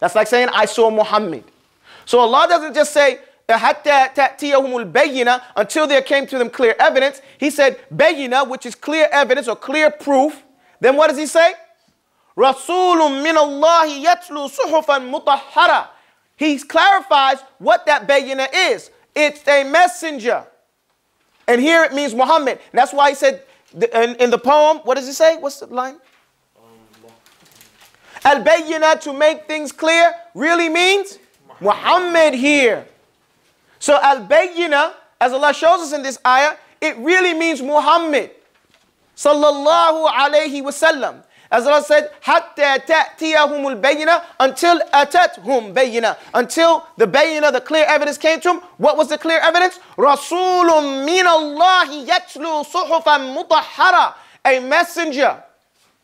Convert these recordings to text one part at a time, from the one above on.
That's like saying, I saw Muhammad. So Allah doesn't just say, حَتَّى تَأْتِيَهُمُ الْبَيِّنَةِ, until there came to them clear evidence. He said, bayyina, which is clear evidence or clear proof. Then what does he say? رَسُولٌ مِّنَ اللَّهِ يَتْلُو صُحُفًا مُطَهَّرًا. He clarifies what that bayyina is. It's a messenger. And here it means Muhammad. And that's why he said in the poem, what does he say? What's the line? Al-Bayyina, to make things clear, really means Muhammad here. So Al-Bayyina, as Allah shows us in this ayah, it really means Muhammad. Sallallahu alayhi wasallam. As Allah said, حَتَّى تَأْتِيَهُمُ الْبَيِّنَةِ, until أَتَتْهُمْ بَيِّنَةً, until the bayyina, the clear evidence came to him. What was the clear evidence? رَسُولٌ مِّنَ اللَّهِ يَتْلُو صُحُفًا مُطَهَّرًا. A messenger.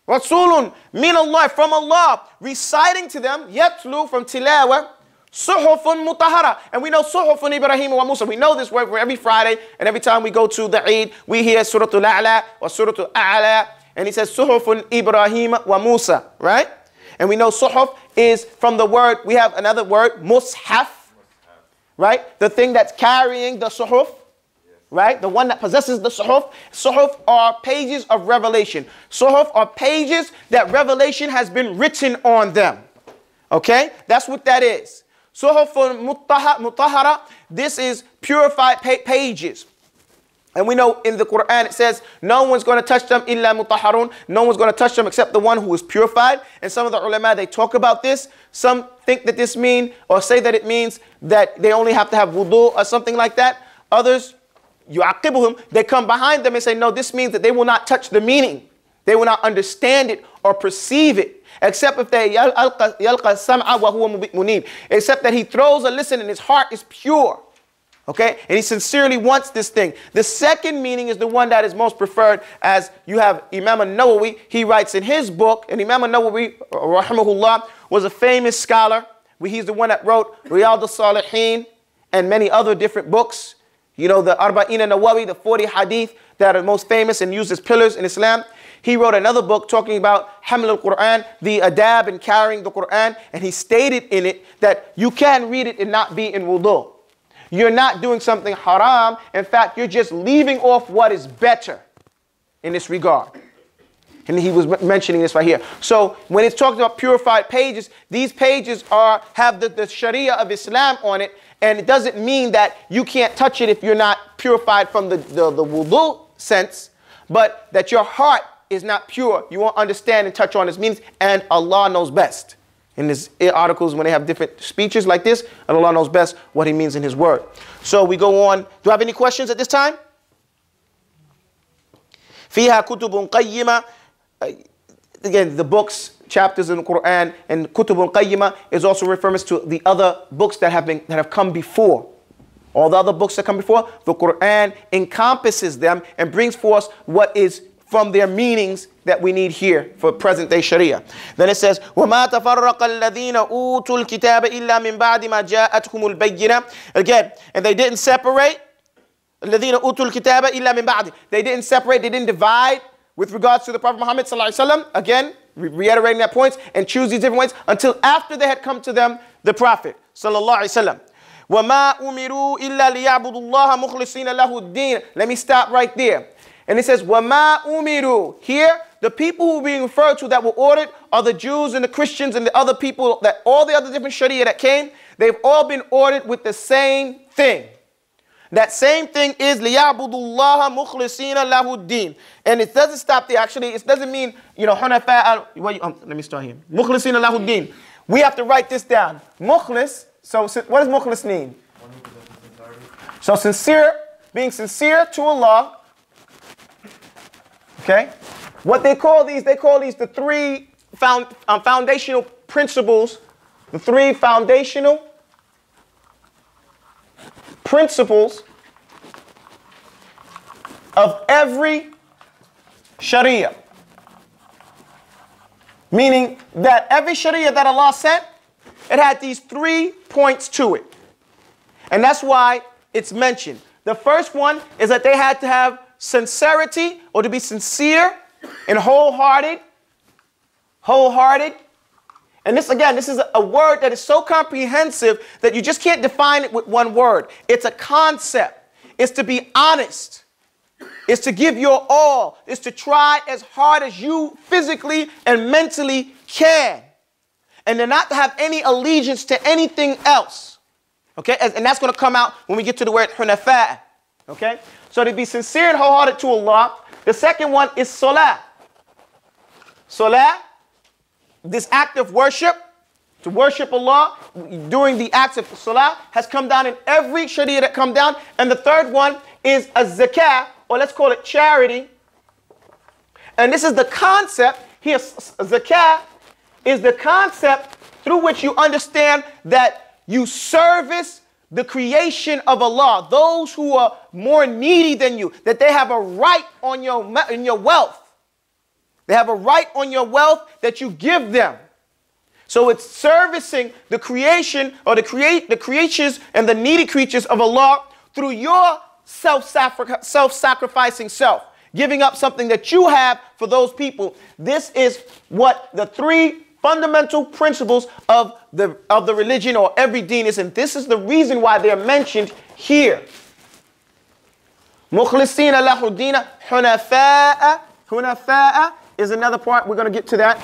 Rasulun min Allah, from Allah, reciting to them, yatlu, from tilawa, suhufun mutahara. And we know suhufun Ibrahim wa Musa. We know this word for every Friday, and every time we go to the Eid, we hear Surat Al-A'la or Surat Al-A'la, and he says suhufun Ibrahim wa Musa, right? And we know suhuf is from the word, we have another word, mushaf, right? The thing that's carrying the suhuf. Right? The one that possesses the suhuf. Suhuf are pages of revelation. Suhuf are pages that revelation has been written on them. Okay? That's what that is. Suhufun mutahara. This is purified pages. And we know in the Quran it says, no one's going to touch them illa mutaharun. No one's going to touch them except the one who is purified. And some of the ulama, they talk about this. Some think that this means, or say that it means that they only have to have wudu or something like that. Others, they come behind them and say, no, this means that they will not touch the meaning. They will not understand it or perceive it. Except if they except that he throws a listen and his heart is pure. Okay? And he sincerely wants this thing. The second meaning is the one that is most preferred, as you have Imam al-Nawawi. He writes in his book, and Imam al-Nawawi, rahimahullah, was a famous scholar. He's the one that wrote Riyadh al-Salihin and many other different books. You know, the Al-Bayyina Nawawi, the 40 hadith that are most famous and used as pillars in Islam. He wrote another book talking about Haml al-Quran, the adab and carrying the Quran. And he stated in it that you can read it and not be in wudu. You're not doing something haram. In fact, you're just leaving off what is better in this regard. And he was mentioning this right here. So when it's talking about purified pages, these pages have the Sharia of Islam on it. And it doesn't mean that you can't touch it if you're not purified from the wudu sense, but that your heart is not pure. You won't understand and touch on its meanings, and Allah knows best. In his articles, when they have different speeches like this, and Allah knows best what he means in his word. So we go on. Do I have any questions at this time? فيها كتب قيمة. Again, the books, chapters in the Quran, and Kutub al-Qayyimah is also reference to the other books that have come before. All the other books that come before, the Quran encompasses them and brings forth what is from their meanings that we need here for present day Sharia. Then it says, وَمَا تَفَرَّقَ الَّذِينَ أُوتُوا الْكِتَابَ إِلَّا مِنْ بَعْدِ مَا جَاءَتْهُمُ الْبَيِّنَةُ. Again, and they didn't separate. الَّذِينَ أُوتُوا الْكِتَابَ إِلَّا مِنْ بَعْدِ. They didn't separate, they didn't divide with regards to the Prophet Muhammad sallallahu alaihi wasallam, again, reiterating that point, and choose these different ways until after they had come to them the Prophet sallallahu alaihi wasallam. وَمَا أُمِرُوا إِلَّا لِيَعْبُدُوا اللَّهَ مُخْلِصِينَ لَهُ الدِّينَ. Let me stop right there. And it says, وَمَا أُمِرُوا. Here, the people who are being referred to that were ordered are the Jews and the Christians and the other people, that all the other different Sharia that came, they've all been ordered with the same thing. That same thing is لِيَعْبُدُوا اللَّهَ مُخْلِصِينَ لَهُ الدِّينَ. And it doesn't stop there. Actually, it doesn't mean, حُنَفَاءَ. Let me start here. مُخْلِصِينَ لَهُ الدِّينَ. We have to write this down. Mukhlis. So what does mukhlis mean? So sincere, being sincere to Allah. Okay? What they call these the three foundational principles. The three foundational principles of every Sharia. Meaning that every Sharia that Allah sent, it had these 3 points to it. And that's why it's mentioned. The first one is that they had to have sincerity, or to be sincere and wholehearted And this, again, this is a word that is so comprehensive that you just can't define it with one word. It's a concept. It's to be honest. It's to give your all. It's to try as hard as you physically and mentally can. And to not have any allegiance to anything else. Okay? And that's going to come out when we get to the word hunafa. Okay? So to be sincere and wholehearted to Allah. The second one is salah. Salah, this act of worship, to worship Allah during the acts of salah, has come down in every sharia that come down. And the third one is a zakah, or let's call it charity. And this is the concept here. Zakah is the concept through which you understand that you service the creation of Allah, those who are more needy than you, that they have a right on your wealth. They have a right on your wealth that you give them. So it's servicing the creation or the creatures and the needy creatures of Allah through your self-sacrificing self, giving up something that you have for those people. This is what the three fundamental principles of the religion or every deen is, and this is the reason why they're mentioned here. Mukhlisina lahu dina hunafa'a. Hunafa'a is another part. We're going to get to that.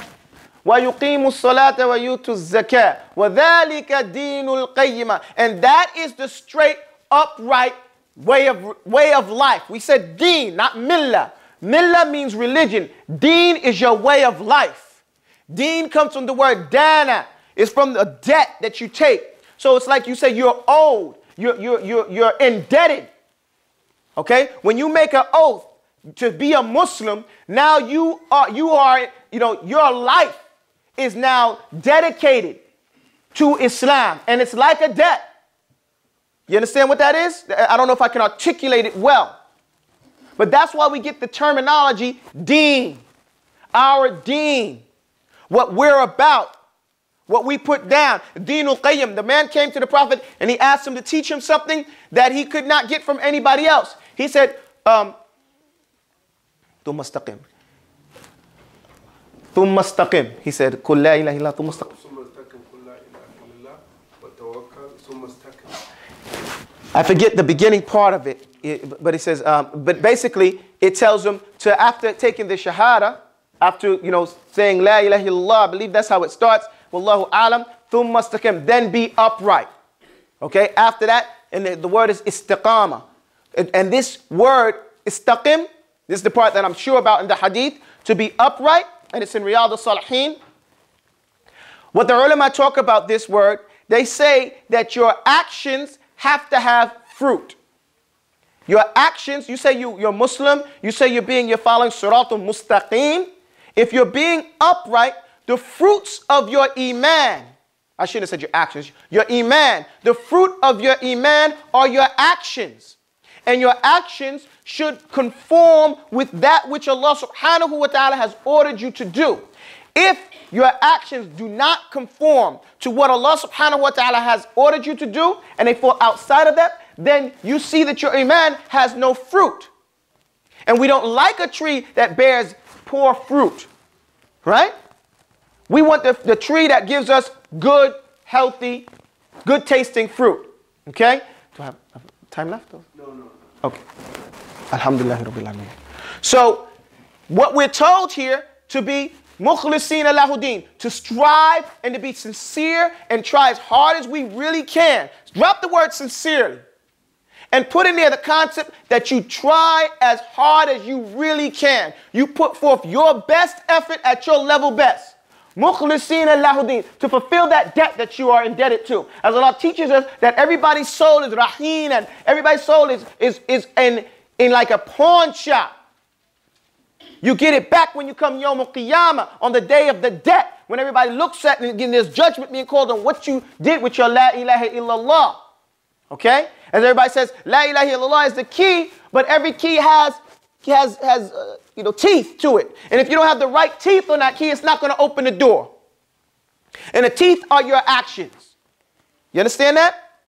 وَيُقِيمُ الصَّلَاةَ وَيُؤْتُ الزَّكَاةَ وَذَلِكَ دِينُ الْقَيِّمَةِ. And that is the straight, upright way of life. We said deen, not millah. Millah means religion. Deen is your way of life. Deen comes from the word dana. It's from the debt that you take. So it's like you say you're owed. You're indebted. Okay? When you make an oath to be a Muslim, now you are, your life is now dedicated to Islam. And it's like a debt. You understand what that is? I don't know if I can articulate it well. But that's why we get the terminology deen. Our deen. What we're about. What we put down. Deenul Qayyim. The man came to the Prophet and he asked him to teach him something that he could not get from anybody else. He said, ثُمَّ اسْتَقِمْ. ثُمَّ اسْتَقِمْ. He said, قُلْ لَا إِلَهَ إِلَّا ثُمَّ اسْتَقِمْ. I forget the beginning part of it, but he says, but basically it tells him to, after taking the shahada, after, saying La ilaha illallah, I believe that's how it starts, Wallahu alam, thumma istaqim, then be upright. Okay, after that, and the word is istiqama. And this word, istaqim, this is the part that I'm sure about in the hadith, to be upright, and it's in Riyadh al-Salihin. What the ulama talk about this word, they say that your actions have to have fruit. Your actions, you say you're Muslim, you say you're following Surat al-Mustaqim. If you're being upright, the fruits of your iman, I shouldn't have said your actions, your iman, the fruit of your iman are your actions. And your actions should conform with that which Allah subhanahu wa ta'ala has ordered you to do. If your actions do not conform to what Allah subhanahu wa ta'ala has ordered you to do, and they fall outside of that, then you see that your iman has no fruit. And we don't like a tree that bears poor fruit, right? We want the tree that gives us good, healthy, good tasting fruit, okay? Do I have time left? No. Okay. Alhamdulillah Rabbil Alameen. So, what we're told here to be mukhlisina lahu din, to strive and to be sincere and try as hard as we really can. Drop the word sincerely and put in there the concept that you try as hard as you really can. You put forth your best effort at your level best. Mukhlisina lahu din, to fulfill that debt that you are indebted to. As Allah teaches us that everybody's soul is raheen, and everybody's soul is in like a pawn shop. You get it back when you come Yawm al-Qiyamah, on the day of the debt, when everybody looks at and there's judgment being called on what you did with your La ilaha illallah. Okay? As everybody says, La ilaha illallah is the key, but every key has teeth to it. And if you don't have the right teeth on that key, it's not going to open the door. And the teeth are your actions. You understand that?